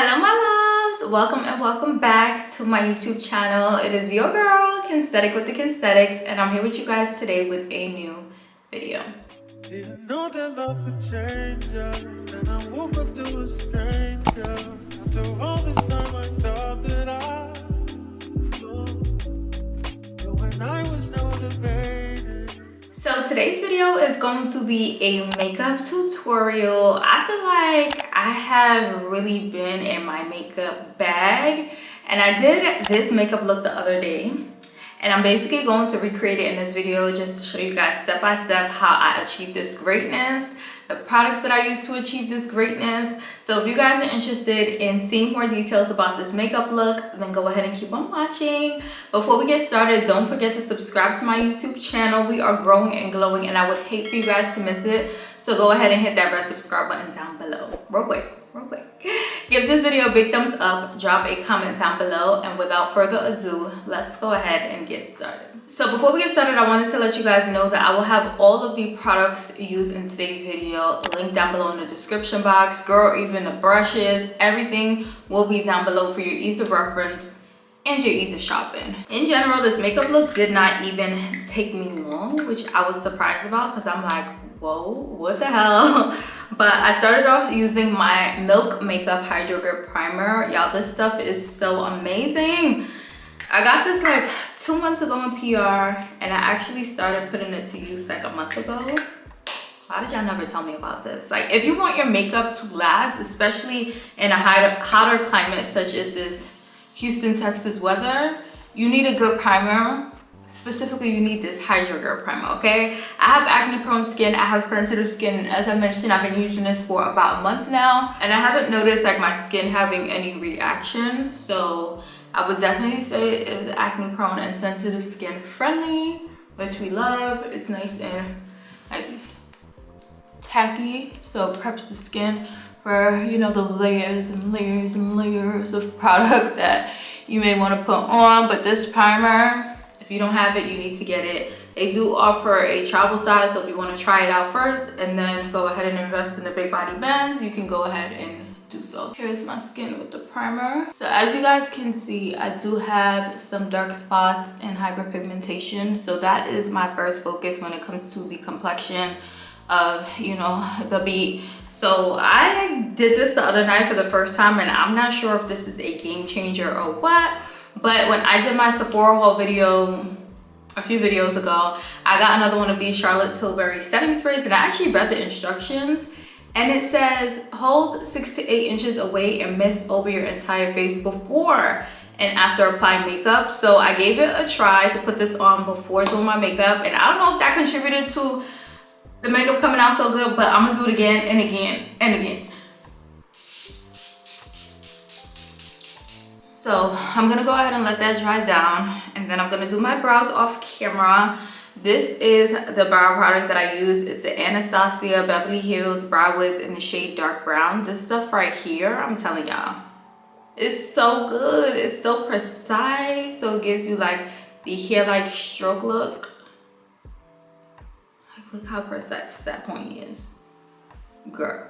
Hello my loves, welcome and welcome back to my YouTube channel. It is your girl Kensthetic with the Kensthetics, and I'm here with you guys today with a new video. Didn't know that love would change ya, and I woke up to a stranger. After all this time I thought that I knew, but when I was no debating. So today's video is going to be a makeup tutorial. I feel like I have really been in my makeup bag, and I did this makeup look the other day, and I'm basically going to recreate it in this video just to show you guys step by step how I achieved this greatness, the products that I use to achieve this greatness. So if you guys are interested in seeing more details about this makeup look, then go ahead and keep on watching. Before we get started, don't forget to subscribe to my YouTube channel. We are growing and glowing, and I would hate for you guys to miss it. So go ahead and hit that red subscribe button down below. Real quick. Give this video a big thumbs up, drop a comment down below, and without further ado, let's go ahead and get started. So before we get started, I wanted to let you guys know that I will have all of the products used in today's video linked down below in the description box. Girl, even the brushes, everything will be down below for your ease of reference and your ease of shopping. In general, this makeup look did not even take me long, which I was surprised about because I'm like, whoa, what the hell? But I started off using my Milk Makeup Hydro Grip Primer. Y'all, this stuff is so amazing. I got this like 2 months ago in PR, and I actually started putting it to use like a month ago. Why did y'all never tell me about this? Like, if you want your makeup to last, especially in a hotter climate such as this Houston, Texas weather, you need a good primer. Specifically, you need this Hydro Grip Primer, okay? I have acne prone skin, I have sensitive skin, and as I mentioned, I've been using this for about a month now, and I haven't noticed like my skin having any reaction. So I would definitely say it is acne prone and sensitive skin friendly, which we love. It's nice and like tacky, so it preps the skin for, you know, the layers and layers and layers of product that you may want to put on. But this primer, if you don't have it, you need to get it. They do offer a travel size, so if you want to try it out first and then go ahead and invest in the big body bands, you can go ahead and do so. Here's my skin with the primer. So as you guys can see, I do have some dark spots and hyperpigmentation, so that is my first focus when it comes to the complexion of, you know, the beat. So I did this the other night for the first time, and I'm not sure if this is a game changer or what, but when I did my Sephora haul video a few videos ago, I got another one of these Charlotte Tilbury setting sprays, and I actually read the instructions, and it says hold 6 to 8 inches away and mist over your entire face before and after applying makeup. So I gave it a try to put this on before doing my makeup, and I don't know if that contributed to the makeup coming out so good, but I'm gonna do it again and again and again. So I'm gonna go ahead and let that dry down, and then I'm gonna do my brows off camera. This is the brow product that I use. It's the Anastasia Beverly Hills Brow Wiz in the shade dark brown. This stuff right here, I'm telling y'all, it's so good. It's so precise, so it gives you like the hair-like stroke look. Look how precise that point is. Girl,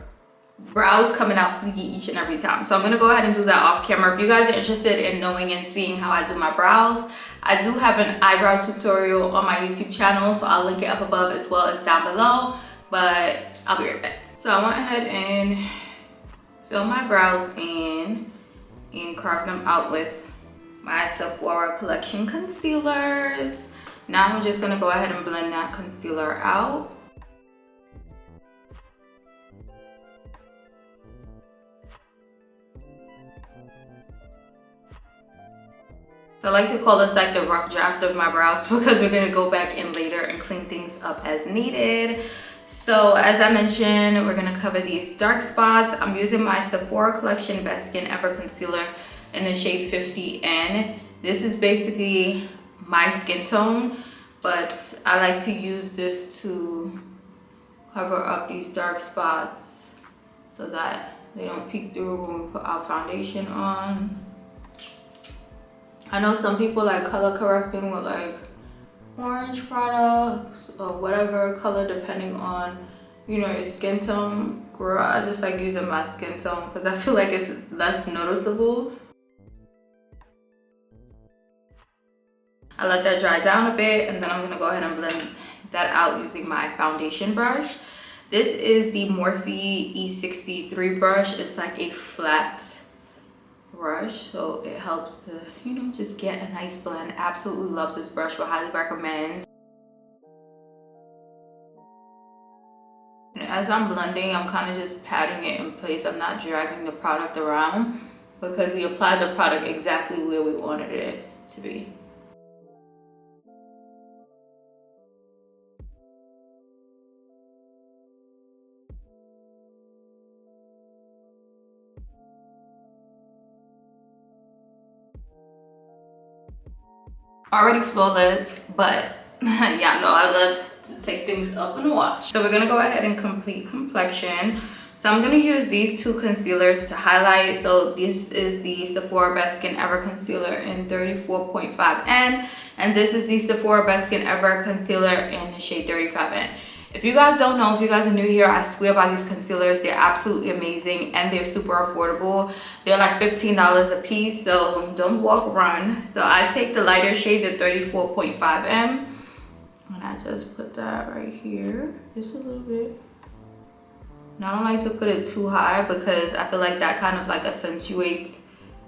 brows coming out fleeky each and every time. So I'm gonna go ahead and do that off camera. If you guys are interested in knowing and seeing how I do my brows, I do have an eyebrow tutorial on my YouTube channel, so I'll link it up above as well as down below, but I'll be right back. So I went ahead and fill my brows in and carved them out with my Sephora collection concealers. Now I'm just gonna go ahead and blend that concealer out. So I like to call this like the rough draft of my brows because we're gonna go back in later and clean things up as needed. So as I mentioned, we're gonna cover these dark spots. I'm using my Sephora collection Best Skin Ever concealer in the shade 50N. This is basically my skin tone, but I like to use this to cover up these dark spots so that they don't peek through when we put our foundation on. I know some people like color correcting with like orange products or whatever color depending on you know, your skin tone. Girl, I just like using my skin tone because I feel like it's less noticeable. I let that dry down a bit, and then I'm gonna go ahead and blend that out using my foundation brush. This is the Morphe E63 brush. It's like a flat brush, so it helps to, you know, just get a nice blend. Absolutely love this brush, would highly recommend. And as I'm blending, I'm kind of just patting it in place. I'm not dragging the product around because we applied the product exactly where we wanted it to be. Already flawless, but yeah, no, I love to take things up and watch. So we're gonna go ahead and complete complexion. So I'm gonna use these two concealers to highlight. So this is the Sephora Best Skin Ever Concealer in 34.5N, and this is the Sephora Best Skin Ever Concealer in the shade 35N. If you guys don't know, if you guys are new here, I swear by these concealers. They're absolutely amazing and they're super affordable. They're like $15 a piece, so don't walk, run. So I take the lighter shade, the 34.5M, and I just put that right here, just a little bit. Now I don't like to put it too high because I feel like that kind of like accentuates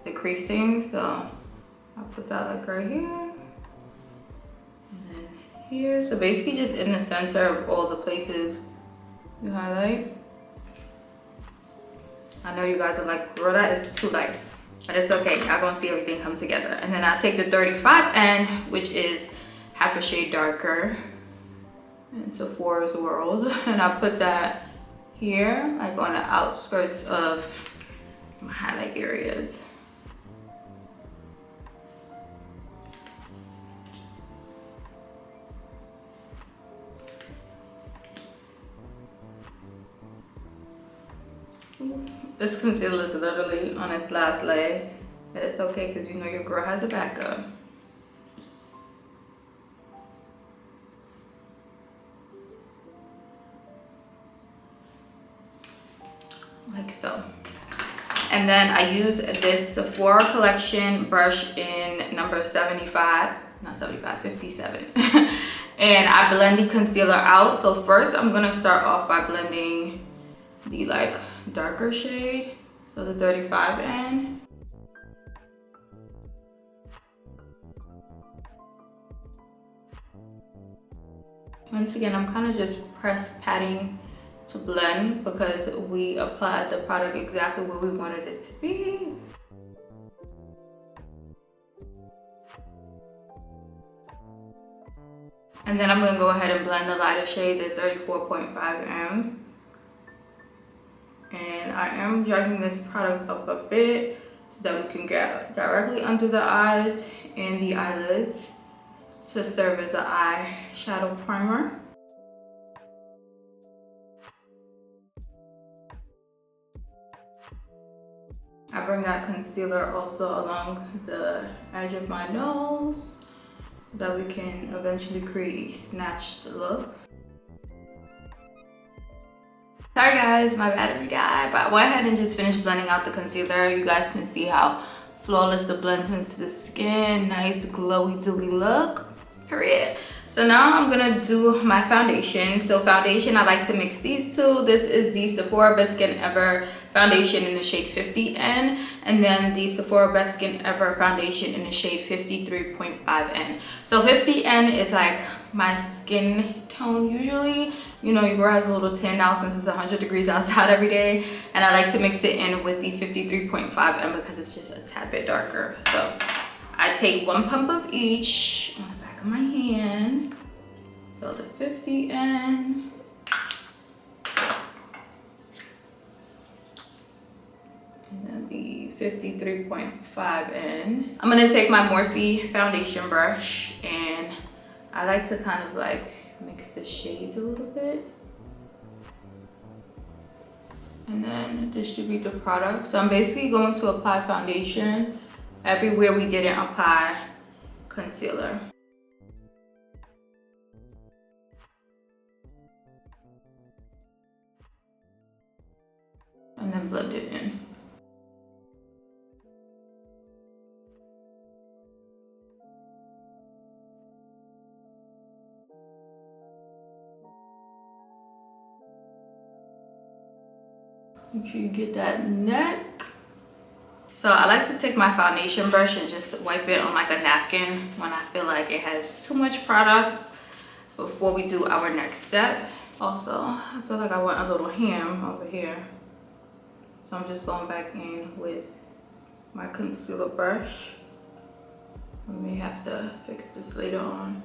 the creasing. So I'll put that like right here. Here, so basically just in the center of all the places you highlight. I know you guys are like, girl, that is too light, but it's okay. Y'all gonna see everything come together. And then I take the 35N, which is half a shade darker in Sephora's world, and I put that here, like on the outskirts of my highlight areas. This concealer is literally on its last leg, but it's okay because you know your girl has a backup. Like so. And then I use this Sephora Collection brush in number 75, not 75, 57. And I blend the concealer out. So first I'm gonna start off by blending the like darker shade, so the 35N. Once again, I'm kind of just press patting to blend because we applied the product exactly where we wanted it to be. And then I'm going to go ahead and blend the lighter shade, the 34.5M. And I am dragging this product up a bit so that we can get directly under the eyes and the eyelids to serve as an eye shadow primer. I bring that concealer also along the edge of my nose so that we can eventually create a snatched look. Sorry guys, my battery died, but I went ahead and just finished blending out the concealer. You guys can see how flawless the blends into the skin. Nice glowy dewy look, period. So now I'm gonna do my foundation. So foundation, I like to mix these two. This is the Sephora Best Skin Ever foundation in the shade 50N, and then the Sephora Best Skin Ever foundation in the shade 53.5N. So 50N is like my skin tone usually. You know, your girl has a little tan now since it's 100 degrees outside every day, and I like to mix it in with the 53.5M because it's just a tad bit darker. So I take 1 pump of each on the back of my hand. So the 50N, and then the 53.5N. I'm gonna take my Morphe foundation brush, and I like to kind of like mix the shades a little bit and then distribute the product. So I'm basically going to apply foundation everywhere we didn't apply concealer. and then blend it in. Make sure you get that neck. So I like to take my foundation brush and just wipe it on like a napkin when I feel like it has too much product before we do our next step. Also, I feel like I want a little hem over here. So I'm just going back in with my concealer brush. I may have to fix this later on.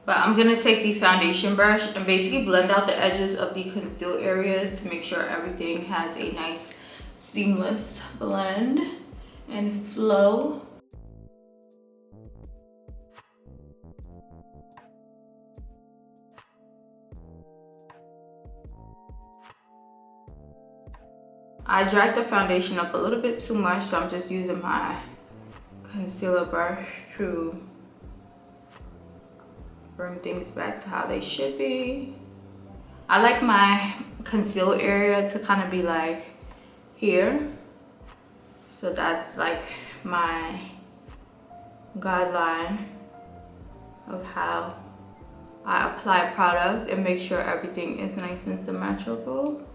But I'm gonna take the foundation brush and basically blend out the edges of the conceal areas to make sure everything has a nice seamless blend and flow. I dragged the foundation up a little bit too much, so I'm just using my concealer brush to bring things back to how they should be. I like my conceal area to kind of be like here. So that's like my guideline of how I apply product and make sure everything is nice and symmetrical.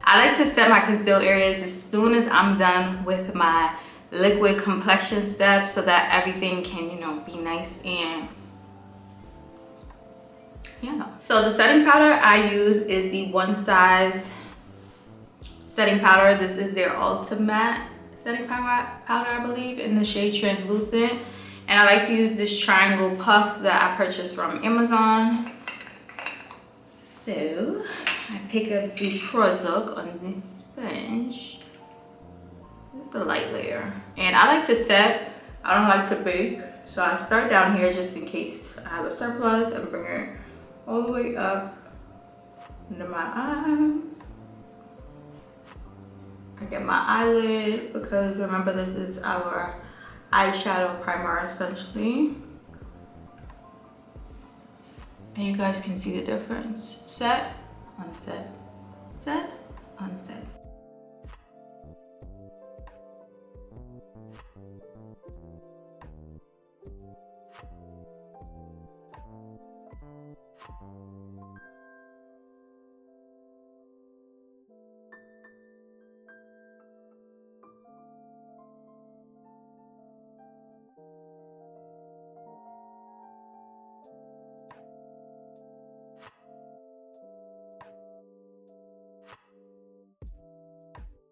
I like to set my conceal areas as soon as I'm done with my liquid complexion steps so that everything can, you know, be nice and yeah. So the setting powder I use is the One Size setting powder. This is their ultimate setting powder, I believe, in the shade Translucent. And I like to use this triangle puff that I purchased from Amazon. So I pick up the product on this sponge. It's a light layer. And I like to set, I don't like to bake. So I start down here just in case I have a surplus and bring it all the way up under my eye. I get my eyelid because remember this is our eyeshadow primer essentially. And you guys can see the difference. Set, unset, set, unset.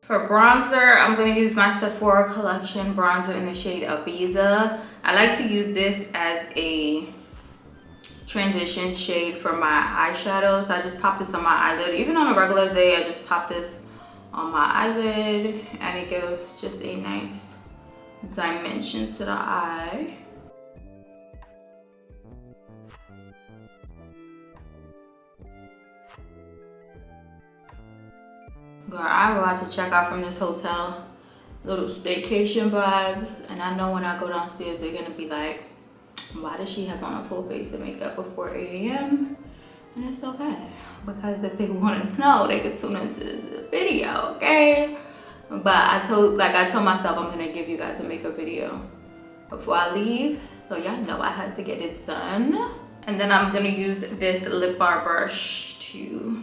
For bronzer, I'm going to use my Sephora Collection bronzer in the shade Ibiza. I like to use this as a transition shade for my eyeshadows. I just pop this on my eyelid. Even on a regular day, I just pop this on my eyelid and it gives just a nice dimension to the eye. Girl, I'm about to check out from this hotel. Little staycation vibes. And I know when I go downstairs, they're gonna be like, why does she have on a full face of makeup before 8 a.m.? And it's okay. Because if they want to know, they could tune into the video, okay? But I told myself I'm gonna give you guys a makeup video before I leave. So y'all know I had to get it done. And then I'm gonna use this lip bar brush to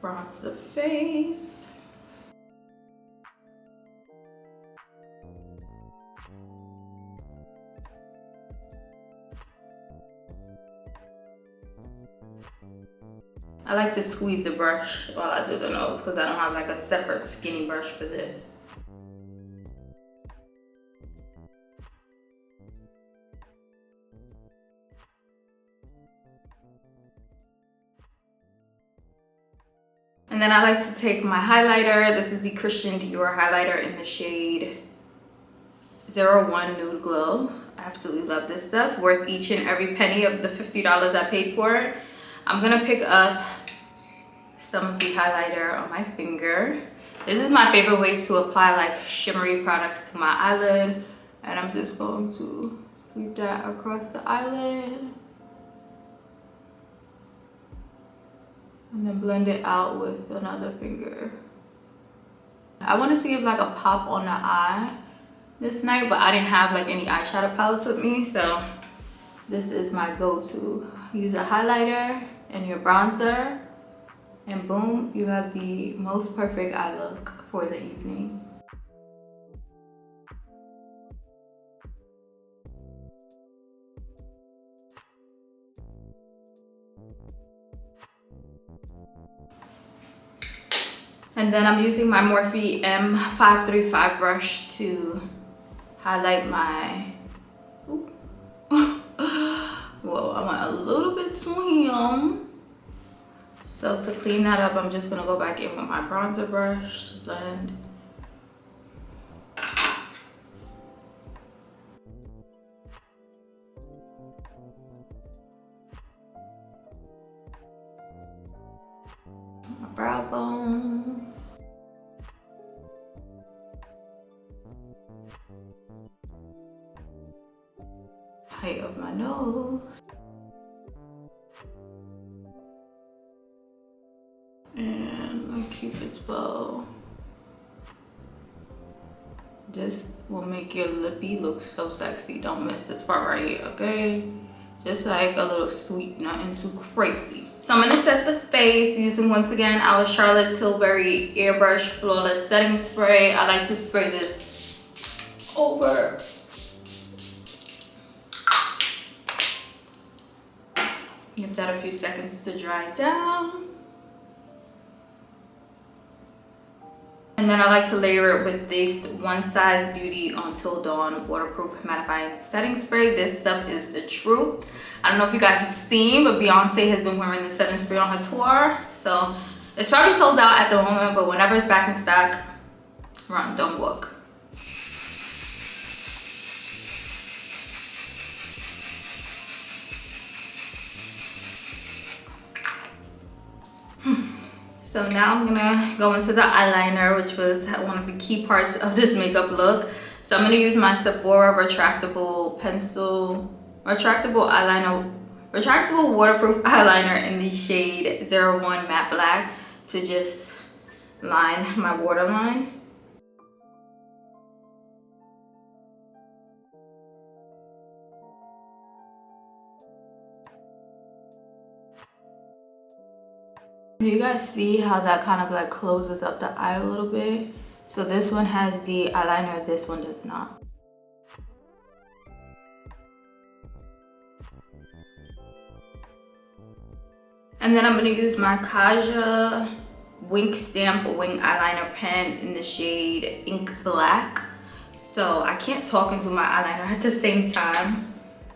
bronze the face. I like to squeeze the brush while I do the nose because I don't have like a separate skinny brush for this. And then I like to take my highlighter. This is the Christian Dior highlighter in the shade 01 Nude Glow. I absolutely love this stuff. Worth each and every penny of the $50 I paid for it. I'm gonna pick up some of the highlighter on my finger. This is my favorite way to apply like shimmery products to my eyelid. And I'm just going to sweep that across the eyelid. And then blend it out with another finger. I wanted to give like a pop on the eye this night, but I didn't have like any eyeshadow palettes with me, so this is my go-to. Use a highlighter and your bronzer, and boom, you have the most perfect eye look for the evening. And then I'm using my Morphe M535 brush to highlight my, whoa, I went a little bit swim. So to clean that up, I'm just gonna go back in with my bronzer brush to blend. My brow bone. Height of my nose. And my Cupid's bow. This will make your lippy look so sexy. Don't miss this part right here, okay? Just like a little sweet, nothing too crazy. So I'm gonna set the face using, once again, our Charlotte Tilbury Airbrush Flawless Setting Spray. I like to spray this over. Give that a few seconds to dry down. And then I like to layer it with this One Size Beauty Until Dawn Waterproof Mattifying Setting Spray. This stuff is the truth. I don't know if you guys have seen, but Beyonce has been wearing this setting spray on her tour. So it's probably sold out at the moment, but whenever it's back in stock, run, don't walk. So now I'm gonna go into the eyeliner, which was one of the key parts of this makeup look. So I'm gonna use my Sephora retractable waterproof eyeliner in the shade 01 Matte Black to just line my waterline. Do you guys see how that kind of like closes up the eye a little bit? So this one has the eyeliner, this one does not. And then I'm gonna use my Kaja Wink Stamp Wing Eyeliner Pen in the shade Ink Black. So I can't talk into my eyeliner at the same time.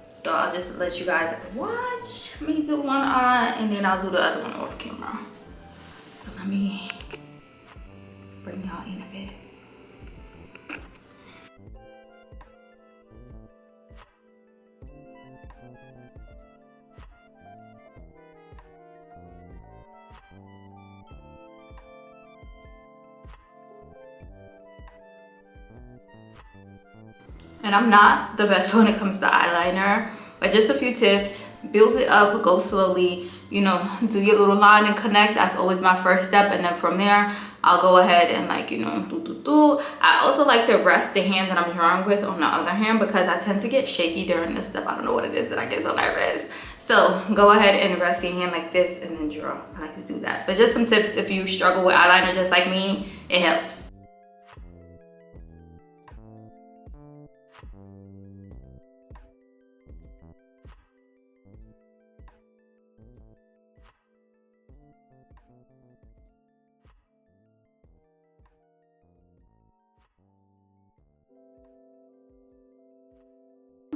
So I'll just let you guys watch me do one eye and then I'll do the other one off camera. So let me bring y'all in a bit. And I'm not the best when it comes to eyeliner, but just a few tips. Build it up, go slowly, you know, do your little line and connect. That's always my first step, and then from there I'll go ahead and, like, you know, do. I also like to rest the hand that I'm drawing with on the other hand because I tend to get shaky during this stuff. I don't know what it is that I get so nervous. So go ahead and rest your hand like this and then draw. I like to do that. But just some tips if you struggle with eyeliner just like me, it helps.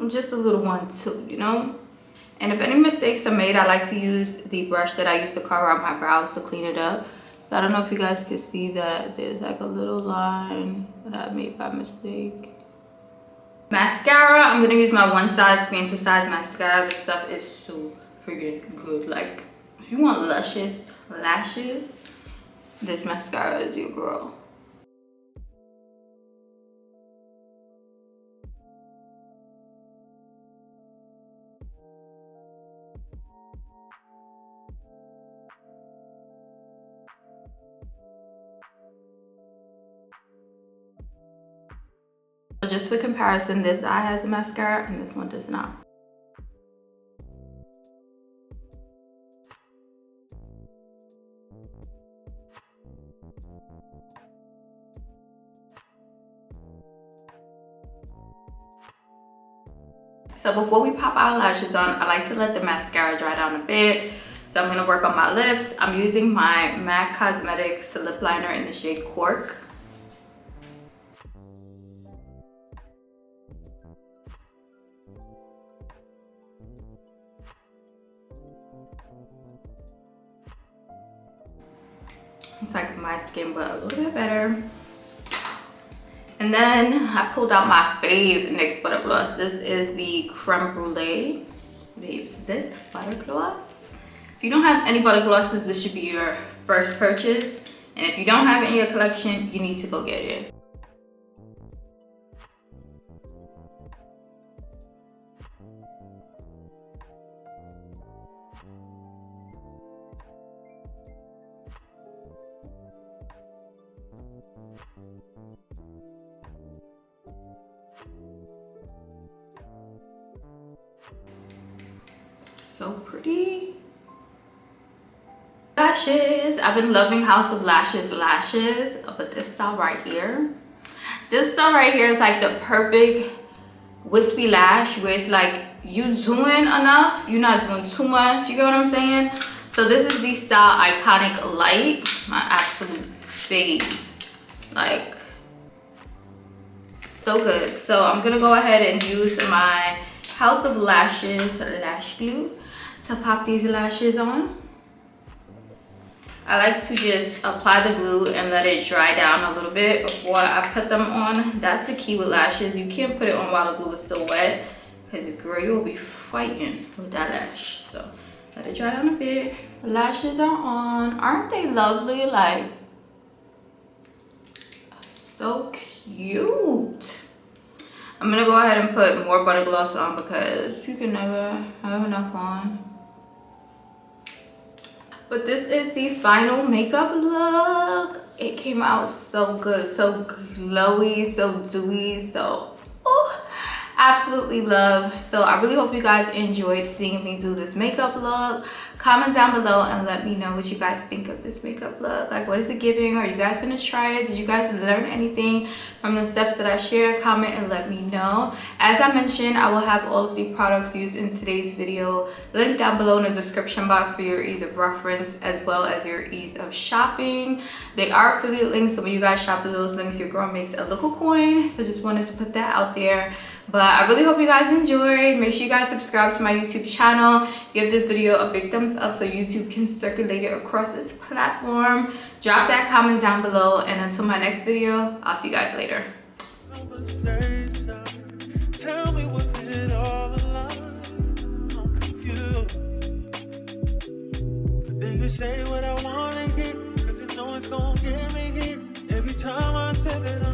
Just a little one too, you know. And if any mistakes are made, I like to use the brush that I used to carve out my brows to clean it up. So I don't know if you guys can see that there's like a little line that I made by mistake. Mascara, I'm gonna use my One Size Fantasize mascara. This stuff is so freaking good. Like, if you want luscious lashes, this mascara is your girl. So just for comparison, this eye has a mascara and this one does not. So before we pop our lashes on, I like to let the mascara dry down a bit. So I'm gonna work on my lips. I'm using my MAC Cosmetics lip liner in the shade Cork. It's like my skin, but a little bit better. And then I pulled out my fave NYX butter gloss. This is the Creme Brulee. Babes, this butter gloss. If you don't have any butter glosses, this should be your first purchase. And if you don't have it in your collection, you need to go get it. So pretty. Lashes. I've been loving House of Lashes lashes, but this style right here. This style right here is like the perfect wispy lash where it's like you doing enough, you're not doing too much. You get what I'm saying? So this is the style Iconic Light, my absolute fave. Like, so good. So I'm gonna go ahead and use my House of Lashes lash glue to pop these lashes on. I like to just apply the glue and let it dry down a little bit before I put them on. That's the key with lashes. You can't put it on while the glue is still wet, because girl, you'll be fighting with that lash. So let it dry down a bit. The lashes are on. Aren't they lovely? Like, so cute. I'm gonna go ahead and put more butter gloss on because you can never have enough on. But this is the final makeup look. It came out so good, so glowy, so dewy, so absolutely love. So I really hope you guys enjoyed seeing me do this makeup look. Comment down below and let me know what you guys think of this makeup look. Like, what is it giving? Are you guys gonna try it? Did you guys learn anything from the steps that I shared? Comment and let me know. As I mentioned, I will have all of the products used in today's video linked down below in the description box for your ease of reference as well as your ease of shopping. They are affiliate links, so when you guys shop through those links, your girl makes a little coin. So just wanted to put that out there. But I really hope you guys enjoyed. Make sure you guys subscribe to my YouTube channel. Give this video a big thumbs up so YouTube can circulate it across its platform. Drop that comment down below. And until my next video, I'll see you guys later. Tell me, was it all a lie? I'm confused. Then you say what I wanna hear, 'cause you know it's gonna get me here. Every time I say that